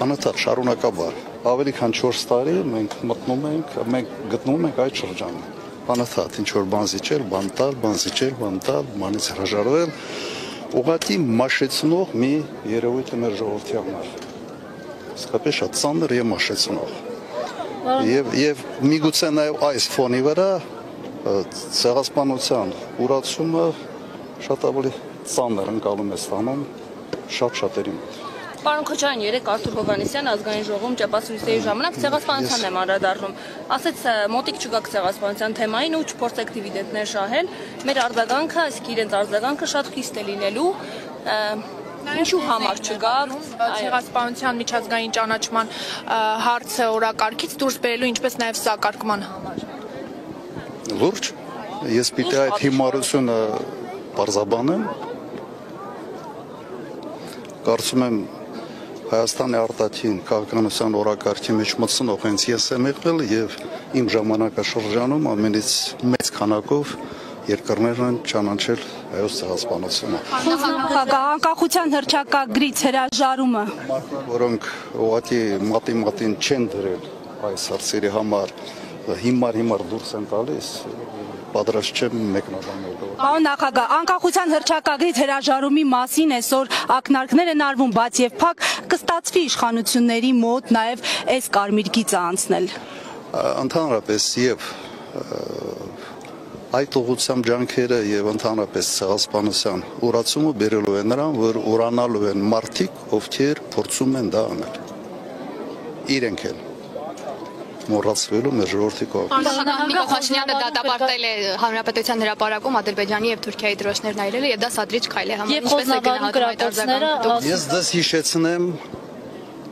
անընդհատ շարունակաբար ավելի քան 4 տարի մենք գտնվում ենք այդ շրջանում։ Անընդհատ ինչ որ բան զիջել, բան տալ, բանից հրաժարվել, ուղղակի մաշեցնող մի երևույթ է մեր ժողովրդի համար։ Իսկապես շատ ծանր եւ մաշեցնող։ Եվ միգուցե նաեւ այս ֆոնի վրա ցեղասպանության ուրացումը շատ ավելի ծանր ընկալում է ստանում շատ-շատերի մոտ։ Պարոն Քոչարյան, երեկ Արթուր Հովհաննիսյանը ազգային ժողովում ճեպասույցների ժամանակ ցեղասպանությանն եմ անդրադառնում։ Ասեց մոտիկ չգաք ցեղասպանության թեմային ու չփորձեք դիվիդենտներ շահել։ Մեր արձագանքը, այսինքն իրենց արձագանքը շատ խիստ է լինելու։ Ինչու համար չգաք ցեղասպանության միջազգային ճանաչման հարցը օրակարգից դուրս բերելու, ինչպես նաև սակարկման համար։ Լուրջ, ես պիտի այդ հիմարությունը բարձաբանեմ։ Կարծում եմ Հայաստանի արտաքին քաղաքականության օրակարգի մեջ մտցնող հենց ես եմ եղել եւ իմ ժամանակաշրջանում ամենից մեծ քանակով երկրներն են ճանաչել հայոց ցեղասպանությունը։ Անկախության հռչակագրից հրաժարումը, որոնք ուղղակի մատին չեն դրել այս հարցերի համար, հիմար դուրս են տալիս, պատրաստ չեմ մեկնաբանելու։ Պարոն նախագահ, անկախության հռչակագրից հրաժարումի մասին այսօր ակնարկներ են արվում, բայց եւ փակ կստացվի իշխանությունների մոտ նաեւ այս կարմիր գիծը անցնել։ Ընդհանրապես եւ այդ ուղղությամբ ջանքերը եւ ընդհանրապես ցեղասպանության ուրացումը բերելու է նրան, որ ուրանալու են մարդիկ, ովքեր փորձում են դա անել։ Իրենք են մոռացվելու մեր ժողովրդի կողմից։ Նիկոլ Փաշինյանը դատապարտել է Հանրապետության հրապարակում Ադրբեջանի եւ Թուրքիայի դրոշներն այրելը եւ դա սադրիչ քայլ է համարվում, ինչպես է գնահատում այդ արձագանքը։ Ես դες հիշեցնեմ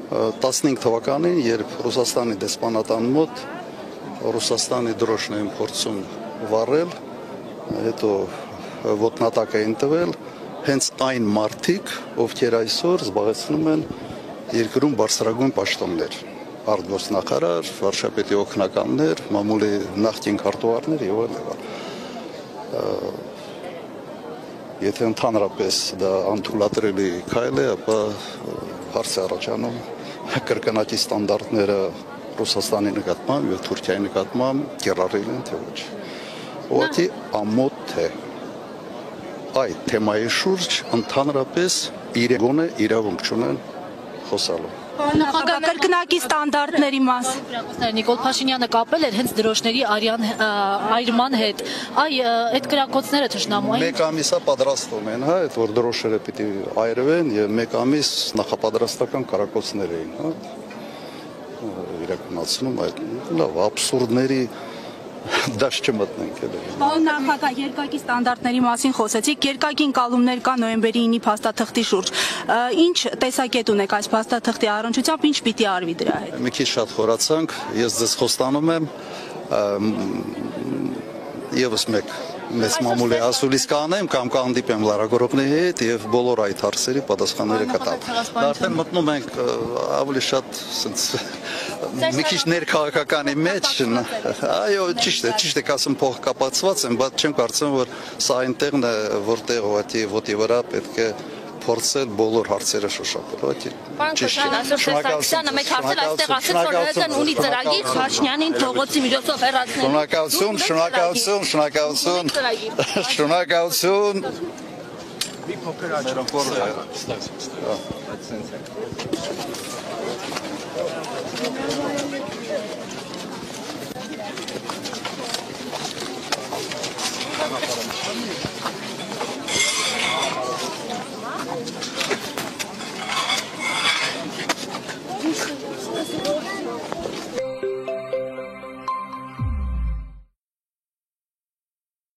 15 թվականին, երբ Ռուսաստանի դեսպանատան մոտ Ռուսաստանի դրոշն էին փորձում վառել, հետո ոտնատակ էին տվել հենց այն մարդիկ, ովքեր այսօր զբաղեցնում են երկրում բարձրագույն պաշտոններ։ Արտգործնախարար, վարչապետի օգնականներ, մամուլի նախկին քարտուղարներ եւ այլն։ Եթե ընդհանրապես դա անթույլատրելի քայլ է, ապա հարց է առաջանում կրկնակի ստանդարտները Ռուսաստանի նկատմամբ եւ Թուրքիայի նկատմամբ կիրառել են թե ոչ։ Ուղղակի ամոթ է այդ թեմայի շուրջ ընդհանրապես իրավունք չունեն խոսալու։ Նախագահ, կրկնակի ստանդարտների մասին Նիկոլ Փաշինյանը կապել էր հենց դրոշների այրման հետ։ Այդ կրակոցները թշնամու այն։ Մեկ ամիսա պատրաստում են, հա, այդ որ դրոշերը պիտի այրվեն եւ մեկ ամիս նախապատրաստական կրակոցներ էին, հա։ Իրականացնում այդ լավ աբսուրդների դաշ չմտնենք էլի։ Պարոն նախագահ, երկակի ստանդարտների մասին խոսեցիք, երկակի ընկալումներ կա նոյեմբերի 9-ի փաստաթղթի շուրջ։ Ինչ տեսակետ ունեք այս փաստաթղթի առնչությամբ, ինչ պիտի արվի դրա հետ։ Մի քիչ շատ խորացանք, ես ձեզ խոստանում եմ եւս մեկ մեծ մամուլի ասուլիս կանեմ կամ կհանդիպեմ լրագրողների հետ եւ բոլոր այդ հարցերի պատասխանները կտամ։ Դա արդեն մտնում ենք ավելի շատ sense մի քիչ ներքաղաքականի մեջ, այո, ճիշտ է, ասեմ փոխկապակցված եմ, բայց չեմ կարծում, որ սա այնտեղն է, որտեղ ուղղակի ոտի վրա պետք է փորձել բոլոր հարցերը շոշափել։ Շնորհակալություն, մեկ հարցել այստեղ ասեց, որ ՀԿ-ն ունի ծրագիր Փաշինյանին փողոցի միջոցով հեռացնելու։ Շնորհակալություն։ Մի փոքր աչքորը։